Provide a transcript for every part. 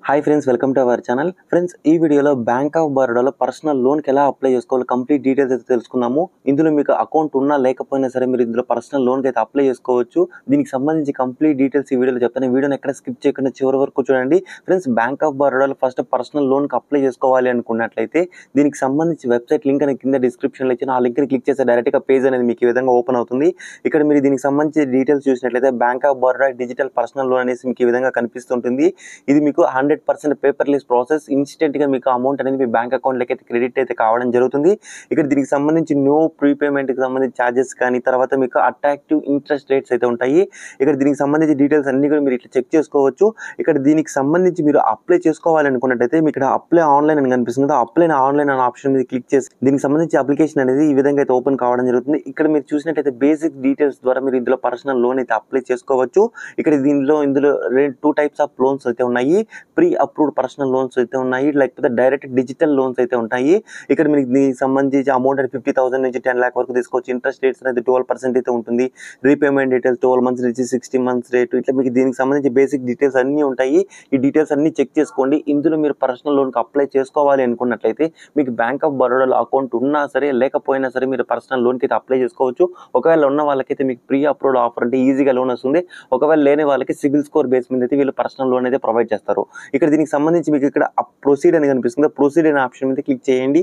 Hi friends, welcome to our channel. Friends, ఈ వీడియోలో bank of బరోడాలో పర్సనల్ లోన్కి ఎలా అప్లై చేసుకోవాలో కంప్లీట్ డీటెయిల్స్ అయితే తెలుసుకుందాము. ఇందులో మీకు అకౌంట్ ఉన్నా లేకపోయినా సరే మీరు ఇందులో పర్సనల్ లోన్కి అయితే అప్లై చేసుకోవచ్చు. దీనికి సంబంధించి కంప్లీట్ డీటెయిల్స్ ఈ వీడియోలో చెప్తాను. వీడియోని ఎక్కడ స్కిప్ చేయకుండా చివరి వరకు చూడండి. ఫ్రెండ్స్, బ్యాంక్ ఆఫ్ బరోడాలో ఫస్ట్ పర్సనల్ లోన్కి అప్లై చేసుకోవాలి అనుకున్నట్లయితే దీనికి సంబంధించి వెబ్సైట్ లింక్ అనేది కింద డిస్క్రిప్షన్లో ఇచ్చిన ఆ లింక్ని క్లిక్ చేస్తే డైరెక్ట్గా పేజ్ అనేది మీకు ఈ విధంగా ఓపెన్ అవుతుంది. ఇక్కడ మీరు దీనికి సంబంధించి డీటెయిల్స్ చూసినట్లయితే bank of Baroda digital personal loan అనేసి మీకు ఈ విధంగా కనిపిస్తుంటుంది. ఇది మీకు 100% పేపర్లెస్ ప్రాసెస్. ఇన్స్టెంట్ గా మీకు అమౌంట్ అనేది మీ బ్యాంక్ అకౌంట్ లోకి అయితే క్రెడిట్ అయితే కావడం జరుగుతుంది. ఇక్కడ దీనికి సంబంధించి నో ప్రీపేమెంట్ కి సంబంధించి ఛార్జెస్ కానీ తర్వాత మీకు అట్రాక్టివ్ ఇంట్రెస్ట్ రేట్స్ అయితే ఉంటాయి. ఇక్కడ దీనికి సంబంధించి డీటెయిల్స్ అన్ని కూడా మీరు ఇట్లా చెక్ చేసుకోవచ్చు. ఇక్కడ దీనికి సంబంధించి మీరు అప్లై చేసుకోవాలి అనుకున్నట్టయితే మీకు ఇక్కడ అప్లై ఆన్లైన్ అని కనిపిస్తుంది. అప్లై ఆన్లైన్ అనే ఆప్షన్ మీద క్లిక్ చేసి దీనికి సంబంధించి అప్లికేషన్ అనేది ఈ విధంగా అయితే ఓపెన్ కావడం జరుగుతుంది. ఇక్కడ మీరు చూసినట్టయితే బేసిక్ డీటెయిల్స్ ద్వారా మీరు ఇందులో పర్సనల్ లోన్ అయితే అప్లై చేసుకోవచ్చు. ఇక్కడ ఇందులో 2 టైప్స్ ఆఫ్ లోన్స్ అయితే ఉన్నాయి. ప్రీ అప్రూవ్డ్ పర్సనల్ లోన్స్ అయితే ఉన్నాయి, లేకపోతే డైరెక్ట్ డిజిటల్ లోన్స్ అయితే ఉంటాయి. ఇక్కడ మీకు దీనికి సంబంధించి అమౌంట్ అనేది 50,000 నుంచి 10 lakh వరకు తీసుకోవచ్చు. ఇంట్రెస్ట్ రేట్స్ అనేది 12% అయితే ఉంటుంది. రీపేమెంట్ డీటెయిల్స్ 12 months నుంచి 60 months రేట్, ఇట్లా మీకు దీనికి సంబంధించి బేసిక్ డీటెయిల్స్ అన్నీ ఉంటాయి. ఈ డీటెయిల్స్ అన్ని చెక్ చేసుకోండి. ఇందులో మీరు పర్సనల్ లోన్కి అప్లై చేసుకోవాలి అనుకున్నట్లయితే మీకు బ్యాంక్ ఆఫ్ బరోడాలో అకౌంట్ ఉన్నా సరే లేకపోయినా సరే మీరు పర్సనల్ లోన్కి అయితే అప్లై చేసుకోవచ్చు. ఒకవేళ ఉన్న వాళ్ళకైతే మీకు ప్రీ అప్రూవ్డ్ ఆఫర్ అంటే ఈజీగా లోన్ వస్తుంది. ఒకవేళ లేని వాళ్ళకి సిబిల్ స్కోర్ బేస్ మీద అయితే వీళ్ళు పర్సనల్ లోన్ అయితే ప్రొవైడ్ చేస్తారు. ఇక్కడ దీనికి సంబంధించి మీకు ఇక్కడ ప్రొసీడ్ అని కనిపిస్తుంది. ప్రొసీడ్ అనే ఆప్షన్ మీద క్లిక్ చేయండి.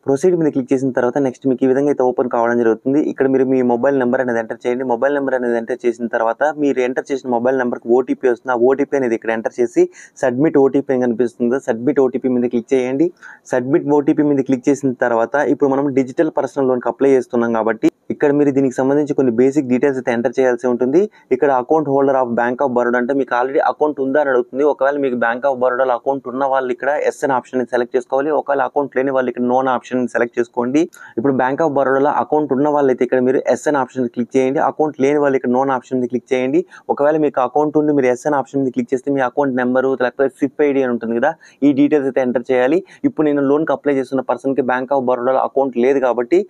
ప్రొసీడ్ మీద క్లిక్ చేసిన తర్వాత నెక్స్ట్ మీకు ఈ విధంగా అయితే ఓపెన్ కావడం జరుగుతుంది. ఇక్కడ మీరు మీ మొబైల్ నెంబర్ అనేది ఎంటర్ చేయండి. మొబైల్ నెంబర్ అనేది ఎంటర్ చేసిన తర్వాత మీరు ఎంటర్ చేసిన మొబైల్ నెంబర్కి ఓటీపీ వస్తుంది. ఆ ఓటీపీ అనేది ఇక్కడ ఎంటర్ చేసి సబ్మిట్ ఓటీపీ అని కనిపిస్తుంది. సబ్మిట్ ఓటీపీ మీద క్లిక్ చేయండి. సబ్మిట్ ఓటీపీ మీద క్లిక్ చేసిన తర్వాత ఇప్పుడు మనం డిజిటల్ పర్సనల్ లోన్కి అప్లై చేస్తున్నాం కాబట్టి ఇక్కడ మీరు దీనికి సంబంధించి కొన్ని బేసిక్ డీటెయిల్స్ అయితే ఎంటర్ చేయాల్సి ఉంటుంది. ఇక్కడ account holder of bank of Baroda అంటే మీకు ఆల్రెడీ అకౌంట్ ఉందా అని అడుగుతుంది. ఒకవేళ మీకు బ్యాంక్ ఆఫ్ బరోడాలో అకౌంట్ ఉన్న వాళ్ళు ఇక్కడ ఎస్ అనే ఆప్షన్ సెలెక్ట్ చేసుకోవాలి. ఒకవేళ అకౌంట్ లేని వాళ్ళు ఇక్కడ నో అనే ఆప్షన్ సెలెక్ట్ చేసుకోండి. ఇప్పుడు బ్యాంక్ ఆఫ్ బరోడాలో అకౌంట్ ఉన్న వాళ్ళైతే ఇక్కడ మీరు ఎస్ అనే ఆప్షన్ క్లిక్ చేయండి. అకౌంట్ లేని వాళ్ళు ఇక్కడ నో ఆప్షన్ మీద క్లిక్ చేయండి. ఒకవేళ మీకు అకౌంట్ ఉండి మీరు ఎస్ అనే ఆప్షన్ మీద క్లిక్ చేస్తే మీ అకౌంట్ నెంబరు లేకపోతే సిప్ ఐడి అని ఉంటుంది కదా, ఈ డీటెయిల్స్ అయితే ఎంటర్ చేయాలి. ఇప్పుడు నేను లోన్కి అప్లై చేస్తున్న పర్సన్కి బ్యాంక్ ఆఫ్ బరోడాలో అకౌంట్ లేదు కాబట్టి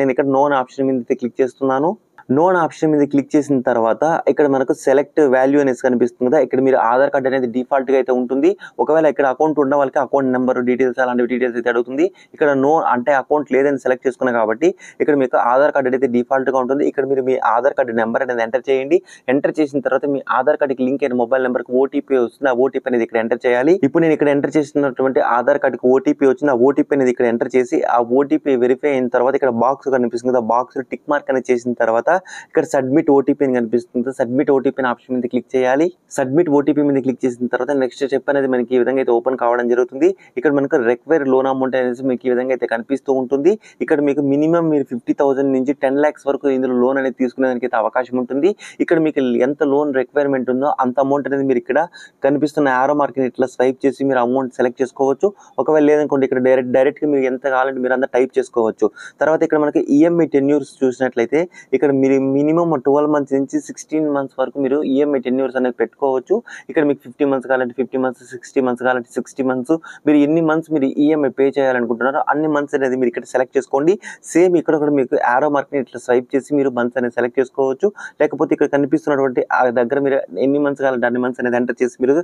నేను ఇక్కడ నో ఆప్షన్ మీద అయితే క్లిక్ చేస్తున్నాను. నో ఆప్షన్ మీద క్లిక్ చేసిన తర్వాత ఇక్కడ మనకు సెలెక్ట్ వాల్యూ అనేసి కనిపిస్తుంది కదా, ఇక్కడ మీరు ఆధార్ కార్డ్ అనేది డిఫాల్ట్ గా అయితే ఉంటుంది. ఒకవేళ ఇక్కడ అకౌంట్ ఉన్న వాళ్ళకి అకౌంట్ నెంబర్ డీటెయిల్స్ అలాంటి డీటెయిల్స్ అయితే అడుగుతుంది. ఇక్కడ నో అంటే అకౌంట్ లేదని సెలెక్ట్ చేసుకున్నా కాబట్టి ఇక్కడ మీకు ఆధార్ కార్డ్ అయితే డిఫాల్ట్ గా ఉంటుంది. ఇక్కడ మీరు మీ ఆధార్ కార్డు నెంబర్ అనేది ఎంటర్ చేయండి. ఎంటర్ చేసిన తర్వాత మీ ఆధార్ కార్డుకి లింక్ అయిన మొబైల్ నెంబర్కి ఓటీపీ వస్తుంది. ఆ ఓటీపీ అనేది ఇక్కడ ఎంటర్ చేయాలి. ఇప్పుడు నేను ఇక్కడ ఎంటర్ చేసినటువంటి ఆధార్ కార్డుకి ఓటీపీ వచ్చింది. ఆ ఓటీపీ అనేది ఇక్కడ ఎంటర్ చేసి ఆ ఓటీపీ వెరిఫై అయిన తర్వాత ఇక్కడ బాక్స్ కనిపిస్తుంది కదా, బాక్స్ టిక్ మార్క్ అనేది చేసిన తర్వాత ఇక్కడ సబ్మిట్ ఓటీపీ అని కనిపిస్తుంది. సబ్మిట్ ఓటీపీ ఆప్షన్ మీద క్లిక్ చేయాలి. సబ్మిట్ ఓటీపీ మీద క్లిక్ చేసిన తర్వాత నెక్స్ట్ స్టెప్ అనేది మనకి ఈ విధంగా అయితే ఓపెన్ కావడం జరుగుతుంది. ఇక్కడ మనకు రిక్వైర్ లోన్ అమౌంట్ అనేది మీకు ఈ విధంగా అయితే కనిపిస్తూ ఉంటుంది. ఇక్కడ మీకు మినిమం మీరు 50,000 నుంచి 10 lakhs వరకు ఇందులో లోన్ అనేది తీసుకునేదానికి అయితే అవకాశం ఉంటుంది. ఇక్కడ మీకు ఎంత లోన్ రిక్వైర్మెంట్ ఉందో అంత అమౌంట్ అనేది మీరు ఇక్కడ కనిపిస్తున్న యారో మార్క్ ఇట్లా స్వైప్ చేసి మీరు అమౌంట్ సెలెక్ట్ చేసుకోవచ్చు. ఒకవేళ లేదనుకోండి ఇక్కడ డైరెక్ట్ గా మీరు ఎంత కావాలంటే మీరు అంతా టైప్ చేసుకోవచ్చు. తర్వాత ఇక్కడ మనకి ఈఎంఐ టెన్యూర్స్ చూసినట్లయితే ఇక్కడ మీరు మినిమం 12 months నుంచి 16 months వరకు మీరు ఈఎంఐ టెన్యూర్స్ అనేది పెట్టుకోవచ్చు. ఇక్కడ మీకు 50 months కావాలంటే 50 months, 60 months కావాలంటే 60 months, మీరు ఎన్ని మంత్స్ మీరు ఈఎంఐ పే చేయాలనుకుంటున్నారో అన్ని మంత్స్ అనేది మీరు ఇక్కడ సెలెక్ట్ చేసుకోండి. సేమ్ ఇక్కడ కూడా మీకు యారో మార్క్ని ఇట్లా స్వైప్ చేసి మీరు మంత్స్ అనేది సెలెక్ట్ చేసుకోవచ్చు. లేకపోతే ఇక్కడ కనిపిస్తున్నటువంటి ఆ దగ్గర మీరు ఎన్ని మంత్స్ కావాలంటే అన్ని మంత్స్ అనేది ఎంటర్ చేసి మీరు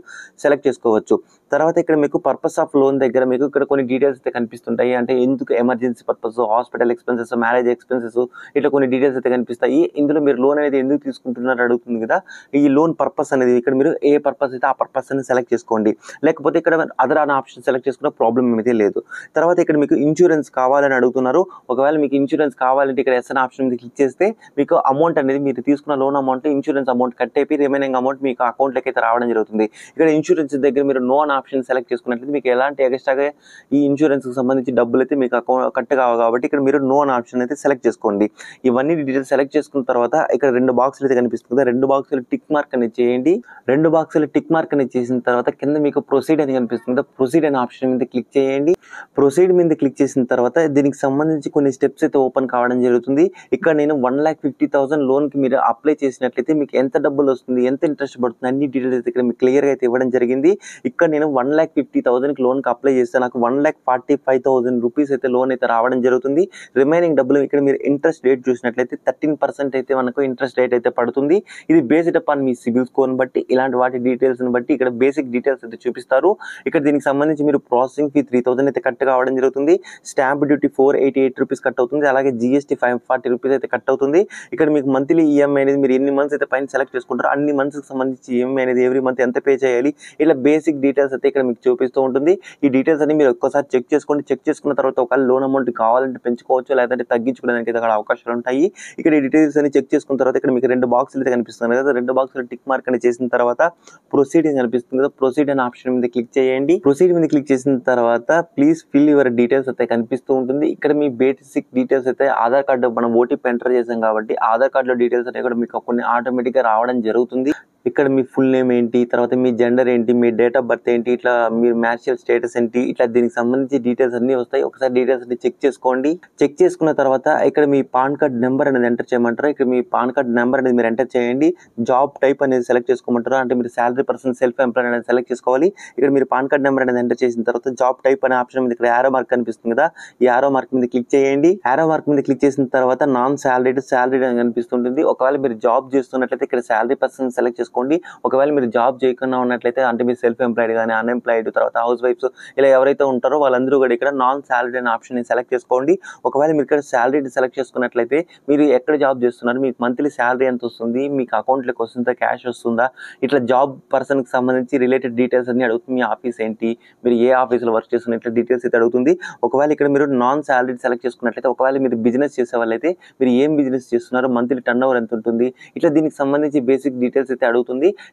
సెలెక్ట్ చేసుకోవచ్చు. తర్వాత ఇక్కడ మీకు పర్పస్ ఆఫ్ లోన్ దగ్గర మీకు ఇక్కడ కొన్ని డీటెయిల్స్ అయితే కనిపిస్తుంటాయి. అంటే ఎందుకు emergency purpose, hospital expenses, marriage expenses, ఇట్లా కొన్ని డీటెయిల్స్ అయితే కనిపిస్తాయి. ఇందులో మీరు లోన్ అనేది ఎందుకు తీసుకుంటున్నారు అడుగుతుంది కదా, ఈ లోన్ పర్పస్ అనేది ఇక్కడ మీరు ఏ పర్పస్ అయితే ఆ పర్పస్ అని సెలెక్ట్ చేసుకోండి. లేకపోతే ఇక్కడ అదర్ అనే ఆప్షన్ సెలెక్ట్ చేసుకున్న ప్రాబ్లం ఏమైతే లేదు. తర్వాత ఇక్కడ మీకు ఇన్సూరెన్స్ కావాలని అడుగుతున్నారు. ఒకవేళ మీకు ఇన్సూరెన్స్ కావాలంటే ఇక్కడ ఎస్ అనే ఆప్షన్ మీద క్లిక్ చేస్తే మీకు అమౌంట్ అనేది మీరు తీసుకున్న loan amount insurance amount cut అయిపోయి రిమైనింగ్ అమౌంట్ మీకు అకౌంట్లోకి అయితే రావడం జరుగుతుంది. ఇక్కడ ఇన్సూరెన్స్ దగ్గర మీరు నో అనే ఆప్షన్ సెలెక్ట్ చేసుకున్నట్లయితే మీకు ఎలాంటి ఎక్స్ట్రాగా ఈ ఇన్సూరెన్స్ కి సంబంధించి డబ్బులు అయితే మీకు అకౌంట్ కట్ కావు కాబట్టి ఇక్కడ మీరు నో అనే ఆప్షన్ అయితే సెలెక్ట్ చేసుకోండి. ఇవన్నీ డీటెయిల్స్ సెలెక్ట్ చేసుకున్న తర్వాత ఇక్కడ 2 బాక్సులు అయితే కనిపిస్తుంది. 2 బాక్సులు టిక్ మార్క్ అనేది చేయండి. 2 బాక్సులు టిక్ మార్క్ అనేది చేసిన తర్వాత కింద మీకు ప్రొసీడ్ అని కనిపిస్తుంది. ప్రొసీడ్ అనే ఆప్షన్ మీద క్లిక్ చేయండి. ప్రొసీడ్ మీద క్లిక్ చేసిన తర్వాత దీనికి సంబంధించి కొన్ని స్టెప్స్ అయితే ఓపెన్ కావడం జరుగుతుంది. ఇక్కడ నేను 1,50,000 లోన్ కి మీరు అప్లై చేసినట్లయితే మీకు ఎంత డబ్బులు వస్తుంది, ఎంత ఇంట్రెస్ట్ పడుతుంది, అన్ని డీటెయిల్స్ ఇక్కడ మీకు క్లియర్ గా అయితే ఇవ్వడం జరిగింది. ఇక్కడ నేను 1,50,000 లోన్కి అప్లై చేస్తే నాకు 1,45,000 రూపీస్ అయితే లోన్ అయితే రావడం జరుగుతుంది. రిమైనింగ్ డబ్బులు ఇక్కడ మీరు ఇంట్రెస్ట్ రేట్ చూసినట్లయితే 13% అయితే మనకు ఇంట్రెస్ట్ రేట్ అయితే పడుతుంది. ఇది బేస్డ్ అపాన్ మీ సిబిల్ స్కోర్ని బట్టి ఇలాంటి వాటి డీటెయిల్స్ని బట్టి ఇక్కడ బేసిక్ డీటెయిల్స్ అయితే చూపిస్తారు. ఇక్కడ దీనికి సంబంధించి మీరు ప్రాసెసింగ్ ఫీ 3,000 అయితే కట్ కావడం జరుగుతుంది. స్టాంప్ డ్యూటీ 488 రూపీస్ కట్ అవుతుంది. అలాగే GST 540 రూపీస్ అయితే కట్ అవుతుంది. ఇక్కడ మీకు మంత్లీ ఈఎంఐ అనేది మీరు ఎన్ని మంత్స్ అయితే పైన సెలెక్ట్ చేసుకుంటారో అన్ని మంత్స్కి సంబంధించి ఈఎంఐ అనేది ఎవ్రీ మంత్ ఎంత పే చేయాలి ఇలా బేసిక్ డీటెయిల్స్ అయితే ఇక్కడ మీకు చూపిస్తూ ఉంటుంది. ఈ డీటెయిల్స్ అన్ని మీరు ఒక్కసారి చెక్ చేసుకోండి. చెక్ చేసుకున్న తర్వాత ఒకవేళ లోన్ అమౌంట్ కావాలంటే పెంచుకోవచ్చు, లేదంటే తగ్గించుకోవడానికి అయితే అక్కడ అవకాశాలు ఉంటాయి. ఇక్కడ ఈ డీటెయిల్స్ అన్ని చెక్ చేసుకున్న తర్వాత ఇక్కడ మీకు 2 బాక్సులు అయితే కనిపిస్తుంది కదా, 2 బాక్సులు టిక్ మార్క్ అని చేసిన తర్వాత ప్రొసీడ్ అని కనిపిస్తుంది కదా, ప్రొసీడ్ అనే ఆప్షన్ మీద క్లిక్ చేయండి. ప్రొసీడ్ మీద క్లిక్ చేసిన తర్వాత ప్లీజ్ ఫిల్ యువర్ డీటెయిల్స్ అయితే కనిపిస్తూ ఉంటుంది. ఇక్కడ మీ బేసిక్ డీటెయిల్స్ అయితే ఆధార్ కార్డు మనం ఓటీపీ ఎంటర్ చేసాం కాబట్టి ఆధార్ కార్డులో డీటెయిల్స్ అయితే కూడా మీకు కొన్ని ఆటోమేటిక్గా రావడం జరుగుతుంది. ఇక్కడ మీ ఫుల్ నేమ్ ఏంటి, తర్వాత మీ జెండర్ ఏంటి, మీ డేట్ ఆఫ్ బర్త్ ఏంటి, ఇట్లా మీరు మ్యారిటల్ స్టేటస్ ఏంటి, ఇట్లా దీనికి సంబంధించి డీటెయిల్స్ అన్ని వస్తాయి. ఒకసారి డీటెయిల్స్ అన్ని చెక్ చేసుకోండి. చెక్ చేసుకున్న తర్వాత ఇక్కడ మీ పాన్ కార్డ్ నెంబర్ అనేది ఎంటర్ చేయమంటారు. ఇక్కడ మీ పాన్ కార్డ్ నెంబర్ అనేది మీరు ఎంటర్ చేయండి. జాబ్ టైప్ అనేది సెలెక్ట్ చేసుకోమంటారు, అంటే మీరు శాలరీ పర్సన్, సెల్ఫ్ ఎంప్లాయ్ అనేది సెలెక్ట్ చేసుకోవాలి. ఇక్కడ మీరు పాన్ కార్డ్ నెంబర్ అనేది ఎంటర్ చేసిన తర్వాత జాబ్ టైప్ అనే ఆప్షన్ మీద ఇక్కడ యారో మార్క్ కనిపిస్తుంది కదా, ఈ యారో మార్క్ మీద క్లిక్ చేయండి. యారో మార్క్ మీద క్లిక్ చేసిన తర్వాత నాన్ శాలరీడ్, శాలరీడ్ అని కనిపిస్తుంటుంది. ఒకవేళ మీరు జాబ్ చేస్తున్నట్లయితే ఇక్కడ శాలరీ పర్సన్ సెలెక్ట్ చేసుకోండి. ఒకవేళ మీరు జాబ్ చేయకుండా ఉన్నట్లయితే అంటే మీరు సెల్ఫ్ ఎంప్లాయిడ్ కానీ అన్ఎంప్లాయిడ్ తర్వాత హౌస్ వైఫ్స్ ఇలా ఎవరైతే ఉంటారో వాళ్ళందరూ కూడా ఇక్కడ నాన్ శాలరీ అనే ఆప్షన్ సెలెక్ట్ చేసుకోండి. ఒకవేళ మీరు ఇక్కడ శాలరీ సెలెక్ట్ చేసుకున్నట్లయితే మీరు ఎక్కడ జాబ్ చేస్తున్నారు, మీకు మంత్లీ శాలరీ ఎంత వస్తుంది, మీకు అకౌంట్లోకి వస్తుందా, క్యాష్ వస్తుందా, ఇట్లా జాబ్ పర్సన్కి సంబంధించి రిలేటెడ్ డీటెయిల్స్ అన్ని అడుగుతుంది. మీ ఆఫీస్ ఏంటి, మీరు ఏ ఆఫీస్లో వర్క్ చేస్తున్న ఇట్లా డీటెయిల్స్ అయితే అడుగుతుంది. ఒకవేళ ఇక్కడ మీరు నాన్ శాలరీ సెలెక్ట్ చేసుకున్నట్లయితే ఒకవేళ మీరు బిజినెస్ చేసే వాళ్ళైతే మీరు ఏం బిజినెస్ చేస్తున్నారు, మంత్లీ టర్న్ ఓవర్ ఎంత ఉంటుంది, ఇట్లా దీనికి సంబంధించి బేసిక్ డీటెయిల్స్ అయితే అడుగుతుంది.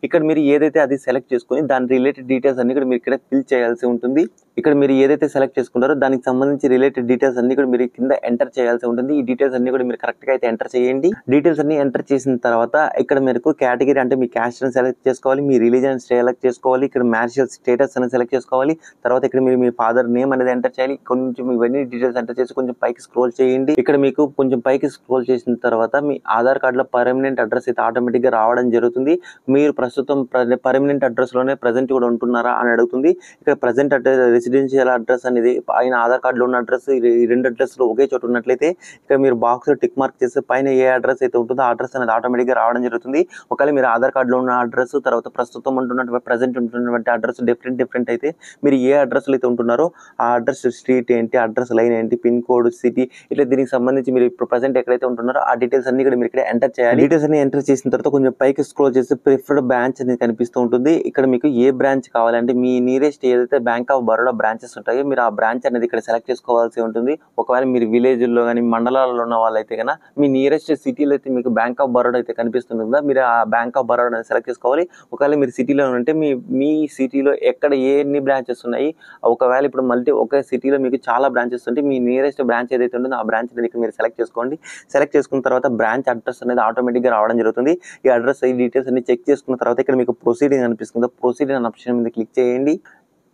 ఇక్కడ మీరు ఏదైతే అది సెలెక్ట్ చేసుకొని దాని రిలేటెడ్ డీటెయిల్స్ అన్ని కూడా మీరు ఇక్కడ ఫిల్ చేయాల్సి ఉంటుంది. ఇక్కడ మీరు ఏదైతే సెలెక్ట్ చేసుకుంటారో దానికి సంబంధించి రిలేటెడ్ డీటెయిల్స్ అన్ని కూడా మీరు కింద ఎంటర్ చేయాల్సి ఉంటుంది. ఈ డీటెయిల్స్ అన్ని కూడా మీరు కరెక్ట్గా అయితే ఎంటర్ చేయండి. డీటెయిల్స్ అన్ని ఎంటర్ చేసిన తర్వాత ఇక్కడ మీకు కేటగిరీ అంటే మీ క్యాస్ట్ అని సెలెక్ట్ చేసుకోవాలి, మీ రిలీజన్ సెలెక్ట్ చేసుకోవాలి, ఇక్కడ మ్యారిటల్ స్టేటస్ అని సెలెక్ట్ చేసుకోవాలి. తర్వాత ఇక్కడ మీరు మీ ఫాదర్ నేమ్ అనేది ఎంటర్ చేయాలి. కొంచెం ఇవన్నీ డీటెయిల్స్ ఎంటర్ చేసి కొంచెం పైకి స్క్రోల్ చేయండి. ఇక్కడ మీకు కొంచెం పైకి స్క్రోల్ చేసిన తర్వాత మీ ఆధార్ కార్డులో పర్మనెంట్ అడ్రస్ అయితే ఆటోమేటిక్గా రావడం జరుగుతుంది. మీరు ప్రస్తుతం పర్మనెంట్ అడ్రస్ లోనే ప్రజెంట్ కూడా ఉంటున్నారా అని అడుగుతుంది. ఇక్కడ ప్రజెంట్ అడ్రస్, రెసిడెన్షియల్ అడ్రస్ అనేది పైన ఆధార్ కార్డులో ఉన్న అడ్రస్ ఈ 2 అడ్రస్లు ఒకే చోట ఉన్నట్లయితే ఇక్కడ మీరు బాక్స్ టిక్ మార్క్ చేస్తే పైన ఏ అడ్రస్ అయితే ఉంటుందో ఆ అడ్రస్ అనేది ఆటోమేటిక్గా రావడం జరుగుతుంది. ఒకవేళ మీరు ఆధార్ కార్డులో ఉన్న అడ్రస్ తర్వాత ప్రస్తుతం ఉంటున్నటువంటి ప్రజెంట్ ఉంటున్నటువంటి అడ్రస్ డిఫరెంట్ అయితే మీరు ఏ అడ్రస్లో అయితే ఉంటున్నారో ఆ అడ్రస్ స్ట్రీట్ ఏంటి, అడ్రస్ లైన్ ఏంటి, పిన్ కోడ్, సిటీ ఇట్లా దీనికి సంబంధించి మీరు ఇప్పుడు ప్రజెంట్ ఎక్కడైతే ఉంటున్నారో ఆ డీటెయిల్స్ అన్ని కూడా మీరు ఇక్కడ ఎంటర్ చేయాలి. డీటెయిల్స్ అన్ని ఎంటర్ చేసిన తర్వాత కొంచెం పైకి స్క్రోల్ చేస్తే ప్రిఫర్డ్ బ్రాంచ్ అనేది కనిపిస్తూ ఉంటుంది. ఇక్కడ మీకు ఏ బ్రాంచ్ కావాలంటే మీ నియరెస్ట్ ఏదైతే బ్యాంక్ ఆఫ్ బరోడా బ్రాంచెస్ ఉంటాయో మీరు ఆ బ్రాంచ్ అనేది ఇక్కడ సెలెక్ట్ చేసుకోవాల్సి ఉంటుంది. ఒకవేళ మీరు విలేజ్లో కానీ మండలాల్లో ఉన్న వాళ్ళైతే కన్నా మీ నియరెస్ట్ సిటీలో అయితే మీకు బ్యాంక్ ఆఫ్ బరోడా అయితే కనిపిస్తుంది కదా, మీరు ఆ బ్యాంక్ ఆఫ్ బరోడా అనేది సెలెక్ట్ చేసుకోవాలి. ఒకవేళ మీరు సిటీలో ఉంటే మీ సిటీలో ఎక్కడ ఎన్ని బ్రాంచెస్ ఉన్నాయి, ఒకవేళ ఇప్పుడు మళ్ళీ ఒకే సిటీలో మీకు చాలా బ్రాంచెస్ ఉంటే మీ నియరెస్ట్ బ్రాంచ్ ఏదైతే ఉంటుందో ఆ బ్రాంచ్ అనేది ఇక్కడ మీరు సెలెక్ట్ చేసుకోండి. సెలెక్ట్ చేసుకున్న తర్వాత బ్రాంచ్ అడ్రస్ అనేది ఆటోమేటిక్గా రావడం జరుగుతుంది. ఈ అడ్రస్ ఈ డీటెయిల్స్ అన్ని చెక్ చేసుకున్న తర్వాత ఇక్కడ మీకు ప్రొసీడింగ్ అనిపిస్తుంది. ప్రొసీడింగ్ అనే ఆప్షన్ మీద క్లిక్ చేయండి.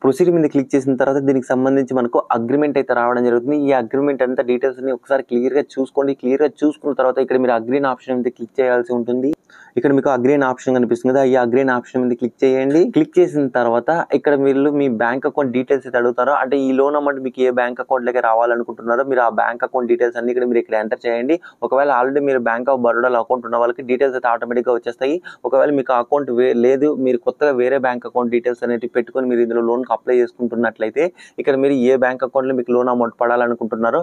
ప్రొసీడ్ మీద క్లిక్ చేసిన తర్వాత దీనికి సంబంధించి మనకు అగ్రిమెంట్ అయితే రావడం జరుగుతుంది. ఈ అగ్రిమెంట్ అంతా డీటెయిల్స్ ని ఒకసారి క్లియర్గా చూసుకోండి. క్లియర్గా చూసుకున్న తర్వాత ఇక్కడ మీరు అగ్రీన్ ఆప్షన్ మీద క్లిక్ చేయాల్సి ఉంటుంది. ఇక్కడ మీకు అగ్రీన్ ఆప్షన్ కనిపిస్తుంది కదా, ఈ అగ్రీన్ ఆప్షన్ మీద క్లిక్ చేయండి. క్లిక్ చేసిన తర్వాత ఇక్కడ మీరు మీ బ్యాంక్ అకౌంట్ డీటెయిల్స్ అయితే అడుగుతారో, అంటే ఈ లోన్ అమౌంట్ మీకు ఏ బ్యాంక్ అకౌంట్ లోకి రావాలనుకుంటున్నారో మీరు ఆ బ్యాంక్ అకౌంట్ డీటెయిల్స్ అన్ని ఇక్కడ మీరు ఇక్కడ ఎంటర్ చేయండి. ఒకవేళ ఆల్రెడీ మీరు బ్యాంక్ ఆఫ్ బరోడాలో అకౌంట్ ఉన్న వాళ్ళకి డీటెయిల్స్ అయితే ఆటోమేటిక్గా వచ్చేస్తాయి. ఒకవేళ మీకు అకౌంట్ లేదు, మీరు కొత్తగా వేరే బ్యాంక్ అకౌంట్ డీటెయిల్స్ అనేవి పెట్టుకొని మీరు ఇందులో లోన్కి అప్లై చేసుకుంటున్నట్లయితే ఇక్కడ మీరు ఏ బ్యాంక్ అకౌంట్లో మీకు లోన్ అమౌంట్ పడాలనుకుంటున్నారో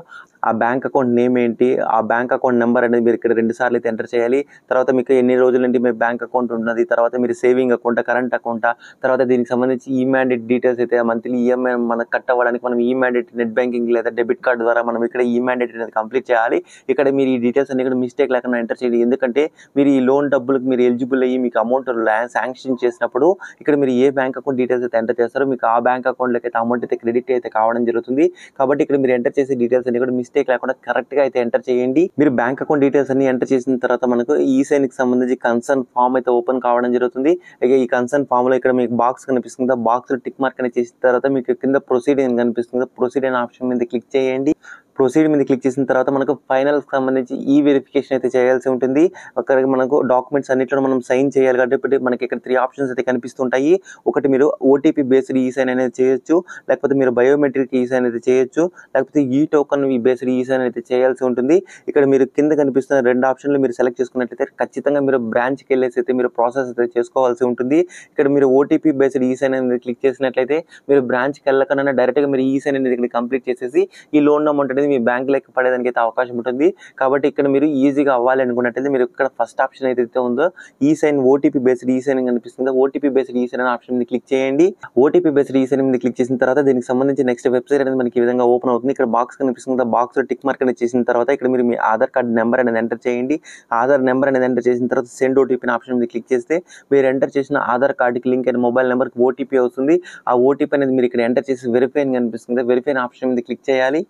ఆ బ్యాంక్ అకౌంట్ నేమ్ ఏంటి, ఆ బ్యాంక్ అకౌంట్ నెంబర్ అనేది మీరు ఇక్కడ 2 సార్లు అయితే ఎంటర్ చేయాలి. తర్వాత మీకు ఎన్ని రోజుల నుండి మీ బ్యాంక్ అకౌంట్ ఉన్నది, తర్వాత మీరు సేవింగ్ అకౌంటా, కరెంట్ అకౌంటా, తర్వాత దీనికి సంబంధించి ఈ మ్యాండేట్ డీటెయిల్స్ అయితే మంత్లీ ఈఎంఐ మనకు కట్ అవ్వడానికి మనం ఈ మ్యాండేట్ నెట్ బ్యాంకింగ్ లేదా డెబిట్ కార్డు ద్వారా మనం ఇక్కడ ఈ మ్యాండేట్ అనేది కంప్లీట్ చేయాలి. ఇక్కడ మీరు ఈ డీటెయిల్స్ అన్ని ఇక్కడ మిస్టేక్ లేకుండా ఎంటర్ చేయాలి. ఎందుకంటే మీరు ఈ లోన్ డబ్బులకు మీరు ఎలిజిబుల్ అయ్యి మీకు అమౌంట్ శాంక్షన్ చేసినప్పుడు ఇక్కడ మీరు ఏ బ్యాంక్ అకౌంట్ డీటెయిల్స్ అయితే ఎంటర్ చేస్తారో మీకు ఆ బ్యాంక్ అకౌంట్లోకి అయితే అమౌంట్ అయితే క్రెడిట్ అయితే కావడం జరుగుతుంది. కాబట్టి ఇక్కడ మీరు ఎంటర్ చేసే డీటెయిల్స్ అన్ని కూడా మిస్టేక్ లేకుండా కరెక్ట్గా అయితే ఎంటర్ చేయండి. మీరు బ్యాంక్ అకౌంట్ డీటెయిల్స్ అన్ని ఎంటర్ చేసిన తర్వాత మనకు ఈ సైన్కి సంబంధించి కన్సర్న్ ఫామ్ అయితే ఓపెన్ కావడం జరుగుతుంది. ఇక ఈ కన్సర్న్ ఫామ్ లో ఇక్కడ మీకు బాక్స్ కనిపిస్తుంది. బాక్స్ టిక్ మార్క్ అని చేసిన తర్వాత మీకు కింద ప్రొసీడ్ అని కనిపిస్తుంది. ప్రొసీడ్ అనే ఆప్షన్ మీద క్లిక్ చేయండి. ప్రొసీడ్ మీద క్లిక్ చేసిన తర్వాత మనకు ఫైనల్ సంబంధించి ఈ వెరిఫికేషన్ అయితే చేయాల్సి ఉంటుంది. అక్కడ మనకు డాక్యుమెంట్స్ అన్నిట్లో మనం సైన్ చేయాలి కాబట్టి మనకి ఇక్కడ 3 ఆప్షన్స్ అయితే కనిపిస్తుంటాయి. ఒకటి మీరు ఓటీపీ బేస్డ్ ఈ సైన్ అనేది చేయొచ్చు, లేకపోతే మీరు బయోమెట్రిక్ ఈ సైన్ అయితే చేయొచ్చు, లేకపోతే ఈ టోకన్ బేస్డ్ ఈ సైన్ అయితే చేయాల్సి ఉంటుంది. ఇక్కడ మీరు కింద కనిపిస్తున్న 2 ఆప్షన్లు మీరు సెలెక్ట్ చేసుకున్నట్లయితే ఖచ్చితంగా మీరు బ్రాంచ్కి వెళ్ళేసి అయితే మీరు ప్రాసెస్ అయితే చేసుకోవాల్సి ఉంటుంది. ఇక్కడ మీరు ఓటీపీ బేస్డ్ ఈ సైన్ అనేది క్లిక్ చేసినట్లయితే మీరు బ్రాంచ్కి వెళ్ళకుండా డైరెక్ట్గా మీరు ఈ సైన్ అనేది కంప్లీట్ చేసేసి ఈ లోన్ అమౌంట్ అనేది మీ బ్యాంక్ లెక్క పడేదానికి అయితే అవకాశం ఉంటుంది. కాబట్టి ఇక్కడ మీరు ఈజీగా అవ్వాలి అనుకున్నట్లయితే మీరు ఇక్కడ ఫస్ట్ ఆప్షన్ ఏదైతే ఉందో ఈ సైన్ ఓటీపీ బేస్డ్ ఈ సైన్ కనిపిస్తుందో ఓటీపీ బేస్డ్ ఈ సైన్ ఆప్షన్ మీద క్లిక్ చేయండి. ఓటీపీ బేస్డ్ ఈ సైన్ మీద క్లిక్ చేసిన తర్వాత దీనికి సంబంధించి నెక్స్ట్ వెబ్సైట్ అనేది మనకి ఈ విధంగా ఓపెన్ అవుతుంది. ఇక్కడ బాక్స్ కనిపిస్తుంది. బాక్స్ లో టిక్ మార్క్ అనేది చేసిన తర్వాత ఇక్కడ మీరు మీ ఆధార్ కార్డ్ నెంబర్ అనేది ఎంటర్ చేయండి. ఆధార్ నెంబర్ అనేది ఎంటర్ చేసిన తర్వాత సెండ్ ఓటీపీ ఆప్షన్ మీద క్లిక్ చేస్తే మీరు ఎంటర్ చేసిన ఆధార్ కార్డుకి లింక్ అయిన మొబైల్ నెంబర్కి ఓటీపీ అవుతుంది. ఆ ఓటీపీ అనేది మీరు ఇక్కడ ఎంటర్ చేసి వెరిఫై అని కనిపిస్తుంది. వెరిఫై ఆప్షన్ మీద క్లిక్ చేయాలి.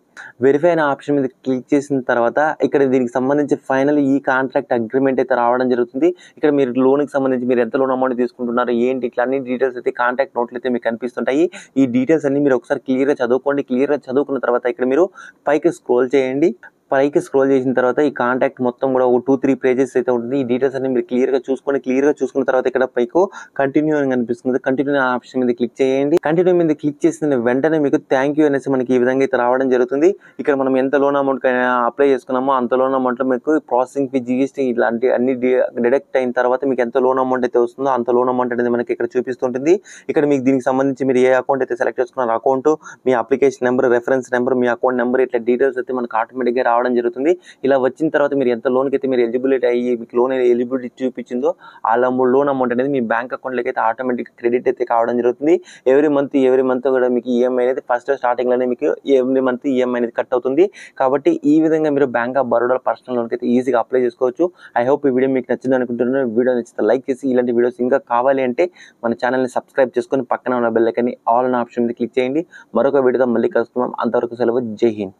వెరిఫై ఆప్షన్ మీద క్లిక్ చేసిన తర్వాత ఇక్కడ దీనికి సంబంధించి ఫైనల్ ఈ కాంట్రాక్ట్ అగ్రిమెంట్ అయితే రావడం జరుగుతుంది. ఇక్కడ మీరు లోన్కి సంబంధించి మీరు ఎంత లోన్ అమౌంట్ తీసుకుంటున్నారు ఏంటి ఇట్లా అన్ని డీటెయిల్స్ అయితే కాంటాక్ట్ నోట్లు అయితే మీకు కనిపిస్తుంటాయి. ఈ డీటెయిల్స్ అన్ని మీరు ఒకసారి క్లియర్గా చదువుకోండి. క్లియర్గా చదువుకున్న తర్వాత ఇక్కడ మీరు పైకి స్క్రోల్ చేయండి. పైకి స్క్రోల్ చేసిన తర్వాత ఈ కాంటాక్ట్ మొత్తం కూడా ఒక 2-3 పేజెస్ అయితే ఉంటుంది. ఈ డీటెయిల్స్ అన్ని మీరు క్లియర్గా చూసుకున్న తర్వాత ఇక్కడ పైకి కంటిన్యూ అని కనిపిస్తుంది. కంటిన్యూ ఆప్షన్ మీద క్లిక్ చేయండి. కంటిన్యూ మీద క్లిక్ చేసిన వెంటనే మీకు థ్యాంక్ యూ అనేసి మనకి ఈ విధంగా అయితే రావడం జరుగుతుంది. ఇక్కడ మనం ఎంత లోన్ అమౌంట్ అప్లై చేసుకున్నామో అంత లోన్ అమౌంట్లో మీకు ప్రాసెసింగ్ ఫీ, జీఎస్టీ ఇలాంటి అన్ని డిడక్ట్ అయిన తర్వాత మీకు ఎంత లోన్ అమౌంట్ అయితే వస్తుందో అంత లోన్ అమౌంట్ అనేది మనకి ఇక్కడ చూపిస్తుంటుంది. ఇక్కడ మీకు దీనికి సంబంధించి మీరు ఏ అకౌంట్ అయితే సెలెక్ట్ చేసుకున్నారో అకౌంట్, మీ అప్లికేషన్ నెంబర్, రెఫరెన్స్ నెంబర్, మీ అకౌంట్ నెంబర్ ఇట్లా డీటెయిల్స్ అయితే మనకు ఆటోమేటిక్గా రావడం జరుగుతుంది. ఇలా వచ్చిన తర్వాత మీరు ఎంత లోన్కి అయితే మీరు ఎలిజిబిలిటీ అయ్యి మీకు లోన్ ఎలిజిబిలిటీ చూపించిందో ఆ లోన్ అమౌంట్ అనేది మీ బ్యాంక్ అకౌంట్లోకి అయితే ఆటోమేటిక్ క్రెడిట్ అయితే కావడం జరుగుతుంది. ఎవ్రీ మంత్ కూడా మీకు ఈఎంఐ అనేది ఫస్ట్ స్టార్టింగ్లోనే మీకు ఎవ్రీ మంత్ ఈఎంఐ అనేది కట్ అవుతుంది. కాబట్టి ఈ విధంగా మీరు బ్యాంక్ ఆఫ్ బరోడా పర్సనల్ లోన్కి అయితే ఈజీగా అప్లై చేసుకోవచ్చు. ఐ హోప్ ఈ వీడియో మీకు నచ్చింది అనుకుంటున్నాను. వీడియో నచ్చితే లైక్ చేసి ఇలాంటి వీడియోస్ ఇంకా కావాలి అంటే మన ఛానల్ని సబ్స్క్రైబ్ చేసుకొని పక్కన ఉన్న బెల్ ఐకాన్ని ఆల్ అనే ఆప్షన్ మీద క్లిక్ చేయండి. మరొక వీడియోతో మళ్ళీ కలుసుకుందాం. అంతవరకు సెలవు. జై హింద్.